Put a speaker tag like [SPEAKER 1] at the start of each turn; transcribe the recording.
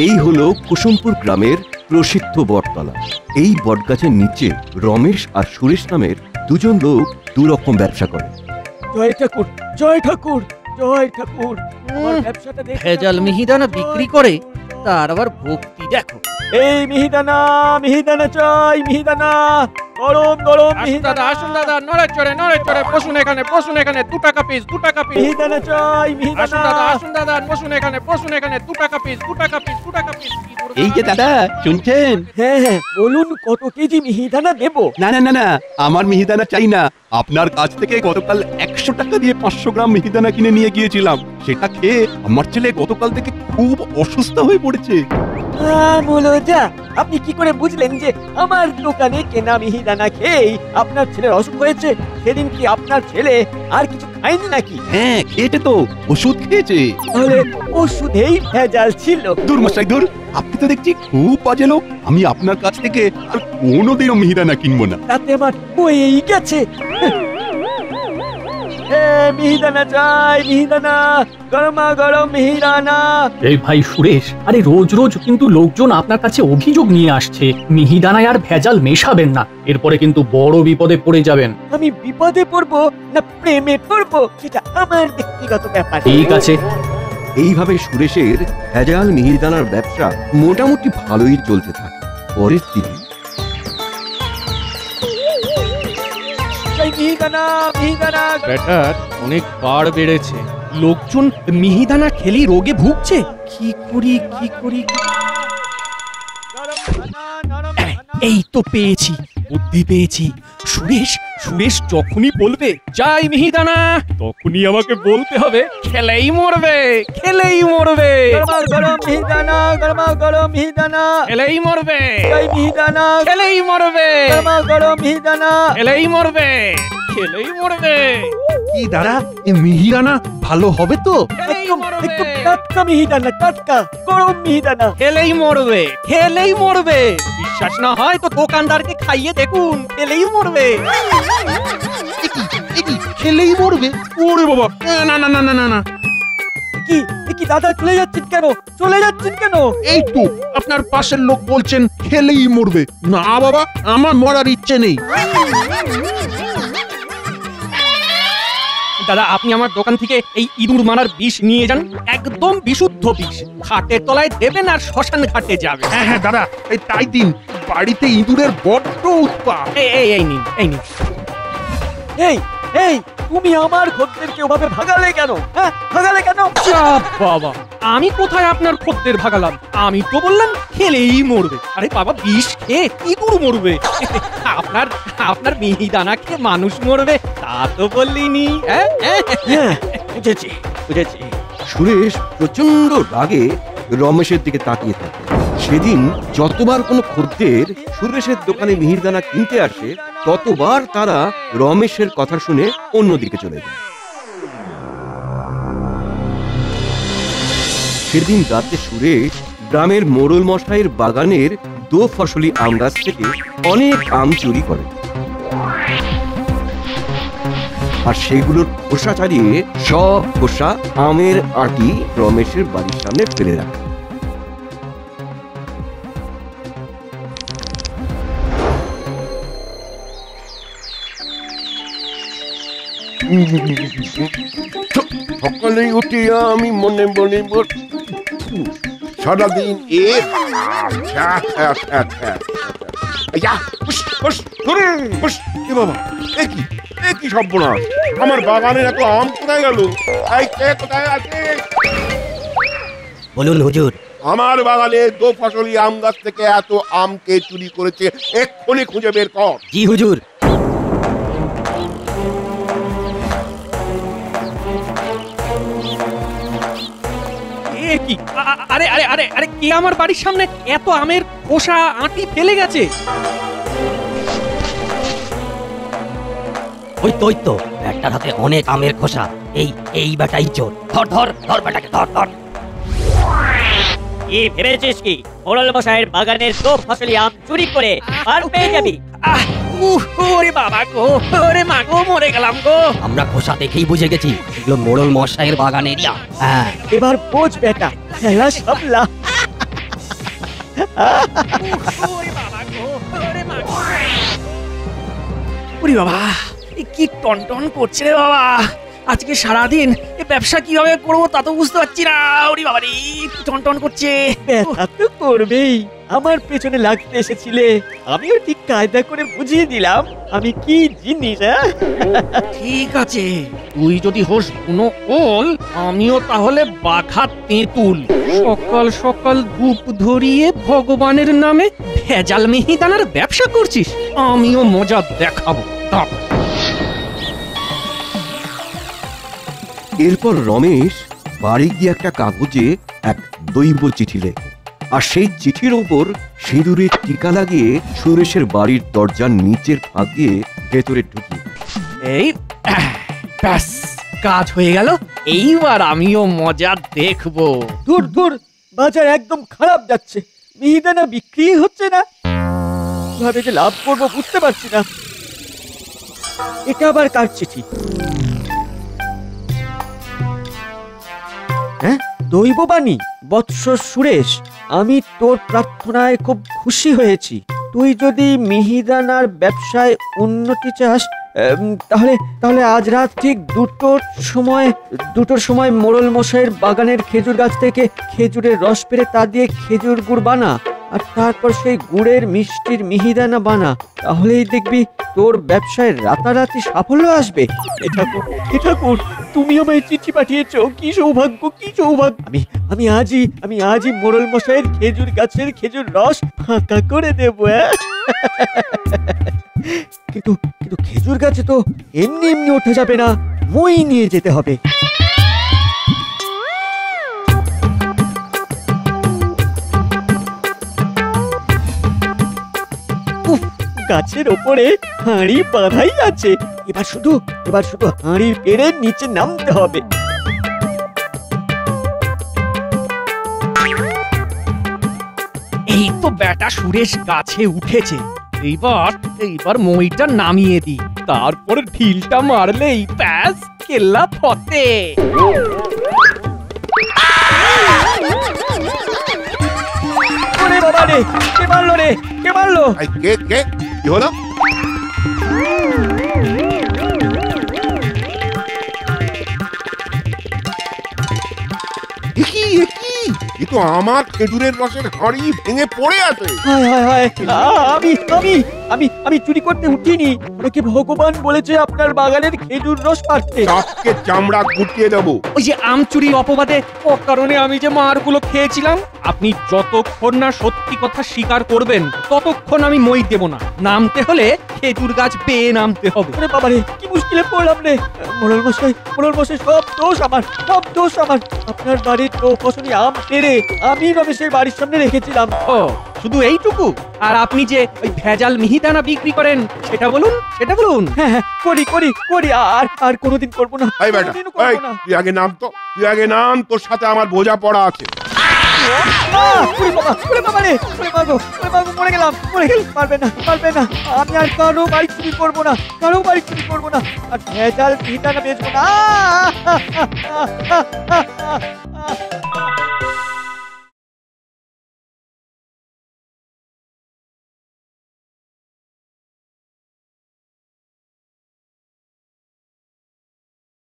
[SPEAKER 1] এই হলো কুসুমপুর গ্রামের প্রসিদ্ধ বটতলা। এই বটগাছের নিচে রমেশ আর সুরেশ নামের দুজন লোক দুরকম ব্যবসা করে।
[SPEAKER 2] জয় ঠাকুর, জয় ঠাকুর, জয় ঠাকুর। আমার ব্যবসাটা দেখে
[SPEAKER 3] ভেজাল মিহিদানা বিক্রি করে, তার আবার ভক্তি দেখো।
[SPEAKER 2] এই মিহিদানা, মিহিদানা চাই, মিহিদানা গরম গরম
[SPEAKER 3] দাদা আসুন দাদা, নড়ে চড়ে বসুন এখানে, 2 টাকা পিস, 2 টাকা পিস।
[SPEAKER 2] মিহিদানা চাই, মিহিদানা।
[SPEAKER 3] আসুন দাদা বসুন এখানে, 2 টাকা পিস, 2 টাকা পিস, 2 টাকা পিস।
[SPEAKER 4] এই যে দাদা শুনছেন?
[SPEAKER 2] হ্যাঁ হ্যাঁ, বলুন কত কেজি মিহিদানা দেব?
[SPEAKER 4] না না না না, আমার মিহিদানা চাই না। আপনার কাছ থেকে গতকাল 100 টাকা দিয়ে 500 গ্রাম মিহিদানা কিনে নিয়ে গিয়েছিলাম। সেটা খেয়ে আমার ছেলে গতকাল থেকে খুব অসুস্থ হয়ে পড়েছে।
[SPEAKER 2] যা, আপনি কি করে বুঝলেন যে আমার দোকানে কেনা মিহিদানা খেয়েই আপনার ছেলের অসুখ হয়েছে? সেদিন কি আপনার ছেলে আর কিছু খায়নি নাকি?
[SPEAKER 4] হ্যাঁ খেয়েছে তো, ওষুধ খেয়েছে।
[SPEAKER 2] তাহলে ওষুধেই ভেজাল ছিল।
[SPEAKER 4] দূর মশাই দূর, আপনি তো দেখছি খুব বাজে লোক। আমি আপনার কাছ থেকে আর কোনোদিনও মিহিদানা কিনবো না।
[SPEAKER 2] তাতে আমার বয়েই গেছে। মিহিদানা চাই, মিহিদানা গরমা গরম মিহিদানা।
[SPEAKER 5] এই ভাই সুরেশ, আরে রোজ রোজ কিন্তু লোকজন আপনার কাছে অভিযোগ নিয়ে আসছে মিহিদানায় আর ভেজাল মেশাবেন না, এরপরে কিন্তু বড় বিপদে পড়ে যাবেন।
[SPEAKER 2] আমি বিপদে পড়বো না প্রেমে পড়বো সেটা আমার ব্যক্তিগত ব্যাপার।
[SPEAKER 5] ঠিক আছে।
[SPEAKER 1] এইভাবে সুরেশের ভেজাল মিহিদানার ব্যবসা মোটামুটি ভালোই চলতে থাকে। পরের দিন
[SPEAKER 2] মিহিদানা, মিহিদানা
[SPEAKER 3] ব্যাটার অনেক বার বেড়েছে, লোকজন মিহিদানা খেলি রোগে ভুগছে। কি করি? এই তো পেয়েছি, বুদ্ধি পেয়েছি। সুরেশ যখনই বলবে চাই মিহিদানা, তখনই আমাকে বলতে হবে খেলেই মরবে।
[SPEAKER 2] গরমা গরম মিহিদানা, গরমা গরম মিহিদানা,
[SPEAKER 3] খেলেই মরবে,
[SPEAKER 2] চাই মিহিদানা,
[SPEAKER 3] খেলেই মরবে,
[SPEAKER 2] গরমা গরম মিহিদানা।
[SPEAKER 3] খেলেই মরবে।
[SPEAKER 6] কি দাদা, এই মিহিদানা ভালো হবে তো?
[SPEAKER 2] একদম টাটকা মিহিদানা, টাটকা গরম মিহিদানা।
[SPEAKER 3] খেলেই মরবে। বিশ্বাস না হয় তো দোকানদারকে খাইয়ে দেখুন, খেলেই মরবে।
[SPEAKER 6] খেলেই মরবে? ওরে বাবা, না না না না না না।
[SPEAKER 2] কি দাদা চলে যাচ্ছেন কেন?
[SPEAKER 6] এই তো আপনার পাশের লোক বলছেন খেলেই মরবে। না বাবা, আমার মরার ইচ্ছে নেই।
[SPEAKER 3] দাদা আপনি আমার দোকান থেকে এই ইঁদুর মারার বিষ নিয়ে যান, একদম বিশুদ্ধ বিষ। খাটের তলায় দেবেন আর শ্মশান ঘাটে যাবে।
[SPEAKER 6] হ্যাঁ হ্যাঁ দাদা, এই তাই দিন। বাড়িতে ইঁদুরের বড্ড উৎপাত।
[SPEAKER 3] এই নিন।
[SPEAKER 2] এই তুমি আমার খদ্দেরকে ওভাবে ভাগালে কেন? ভাগালে কেন?
[SPEAKER 3] বাবা, আমি কোথায় আপনার খদ্দের ভাগালাম? আমি তো বললাম খেলেই মরবে। আরে বাবা, বিষ খেয়ে ইঁদুর মরবে, আপনার মিহিদানা খেয়ে মানুষ মরবে তা তো বললিনি।
[SPEAKER 2] বুঝেছি।
[SPEAKER 1] সুরেশ প্রচন্ড রাগে রমেশের দিকে তাকিয়ে থাকে। সেদিন যতবার কোনো খদ্দের সুরেশের দোকানে মিহিদানা কিনতে আসে, ততবার তারা রমেশের কথা শুনে অন্যদিকে চলে যায়। সেদিন রাতে সুরেশ গ্রামের মোড়ল মশাইয়ের বাগানের 2 ফসলি আম গাছ থেকে অনেক আম চুরি করে আর সেগুলোর খোসা ছাড়িয়ে সব খোসা আমের আটি রমেশের বাড়ির সামনে ফেলে রাখে।
[SPEAKER 7] সকালে উঠে আমি মনে মনে সারাদিন কি সর্বনাশ! আমার বাগানের এত আম কোথায় গেল? কোথায় আছে?
[SPEAKER 8] বলুন হুজুর।
[SPEAKER 7] আমার বাগানে 2 ফসলি আম গাছ থেকে এত আম কে চুরি করেছে, এক্ষুনি খুঁজে বের কর।
[SPEAKER 8] জি হুজুর।
[SPEAKER 3] আরে কে আমার বাড়ির সামনে এত আমের খোসা আটি ফেলে গেছে?
[SPEAKER 8] ওই তো ব্যাটার হাতে অনেক আমের খোসা। এই ব্যাটাই চোর। ধর ব্যাটাকে, ধর।
[SPEAKER 9] কি ভেবেছিস কি মোড়ল মশাইয়ের বাগানের 2 ফসলি আম চুরি করে আর পেয়ে যাবি?
[SPEAKER 3] ওরে বাবা গো, ওরে মা গো, মরে গেলাম গো।
[SPEAKER 8] আমরা খোসা দেখেই বুঝে গেছি এগুলো মোড়ল মশাইয়ের বাগানের আম। হ্যাঁ,
[SPEAKER 2] এবার বোঝ বেটা, খেলা সামলা।
[SPEAKER 3] ওরে বাবা এ কি টনটন করছে রে বাবা। আজকে সারাদিন এ ব্যবসা কিভাবে করবো তা তো বুঝতে পারছি না। ওরে বাবা রে টনটন করছে।
[SPEAKER 2] ব্যথা তো করবেই। আমার পেছনে লাগতে এসেছিলে, আমিও ঠিক কায়দা করে বুঝিয়ে দিলাম আমি কি জিনিস।
[SPEAKER 3] ঠিক আছে, তুই যদি হোস কোনো ওল, আমিও তাহলে বাঘা তেঁতুল। সকাল সকাল ধূপ ধরিয়ে ভগবানের নামে ভেজাল মিহিদানার ব্যবসা করছিস, আমিও মজা দেখাবো। দাঁড়া।
[SPEAKER 1] এরপর রমেশ বাড়ি গিয়ে একটা কাগজে এক দৈব চিঠি লেখে, আর সেই চিঠির ওপর সিঁদুরের টিকা লাগিয়ে সুরেশের বাড়ির দরজার নিচের ফাঁক দিয়ে ভেতরে ঢুকিয়ে
[SPEAKER 3] এই ব্যাস কাজ হয়ে গেল। এইবার আমিও মজা দেখবো।
[SPEAKER 2] দূর দূর, বাজার একদম খারাপ যাচ্ছে, মিহিদানা বিক্রি হচ্ছে না। কিভাবে যে লাভ করবো বুঝতে পারছি না। এটা আবার কার চিঠি? হ্যাঁ, দৈববাণী। বৎস সুরেশ, আমি তোর প্রার্থনায় খুব খুশি হয়েছি। তুই যদি মিহিদানার ব্যবসায় উন্নতি চাস, তাহলে তাহলে আজ রাত ঠিক দুটোর সময় মোড়ল মশাইয়ের বাগানের খেজুর গাছ থেকে খেজুরের রস পেরে তা দিয়ে খেজুর গুড় বানা, আর তারপর সেই গুড়ের মিষ্টির মিহিদানা বানা। তাহলেই দেখবি তোর ব্যবসায় রাতারাতি সাফল্য আসবে। ঠাকুর, তুমি আমায় চিঠি পাঠিয়েছো, কি সৌভাগ্য, কি সৌভাগ্য। আমি আজই মোড়ল মশাইয়ের খেজুর গাছের খেজুর রস ফাঁকা করে দেব। কিন্তু খেজুর গাছে তো এমনি এমনি ওঠা যাবে না, মই নিয়ে যেতে হবে। গাছের ওপরে হাঁড়ি বাঁধাই আছে, এবার শুধু হাঁড়ির পেড়ে নিচে নামতে হবে।
[SPEAKER 3] এই তো বেটা সুরেশ গাছে উঠেছে। এইবার মইটা নামিয়ে দি, তারপর ঢিলটা মারলেই ব্যাস কেল্লা ফতে।
[SPEAKER 2] ওরে বাবা রে, কে মারলো রে, কে মারলো?
[SPEAKER 7] কে কি হলো? এ তো আমার খেজুরের রসের হাঁড়ি ভেঙে পড়ে আছে।
[SPEAKER 2] আমি চুরি করতে উঠিনি, আমাকে ভগবান বলেছে আপনার বাগানের খেজুর রস পাড়তে।
[SPEAKER 7] আজকে চামড়া গুটিয়ে দেবো।
[SPEAKER 3] ওই যে আম চুরির অপবাদে অকারণে আমি যে মারগুলো খেয়েছিলাম। আপনি যতক্ষণ না সত্যি কথা স্বীকার করবেন ততক্ষণ আমি মই দেব না। নামতে হলে খেজুর গাছ পেয়ে নামতে হবে।
[SPEAKER 2] আরে বাবারে, কি মুশকিলে পড়লাম রে। মোড়ল মশাই, সব দোষ আমার। আপনার বাড়ির তো ফসলি আম পেড়ে আমি রমেশের বাড়ির সামনে রেখেছিলাম।
[SPEAKER 3] ও শুধু এইটুকু? আর আপনি যে ওই ভেজাল মিহিদানা বিক্রি করেন সেটা বলুন।
[SPEAKER 2] হ্যাঁ, করি, আর কোনোদিন করবো না।
[SPEAKER 7] তুই আগে নাম, তোর সাথে আমার বোঝা পড়া আছে।
[SPEAKER 2] মরে গেলাম, পারবে না। আমি আর কারো বাড়ি চুরি করবো না, আর ভেজাল মিহিদানা বেচবো না।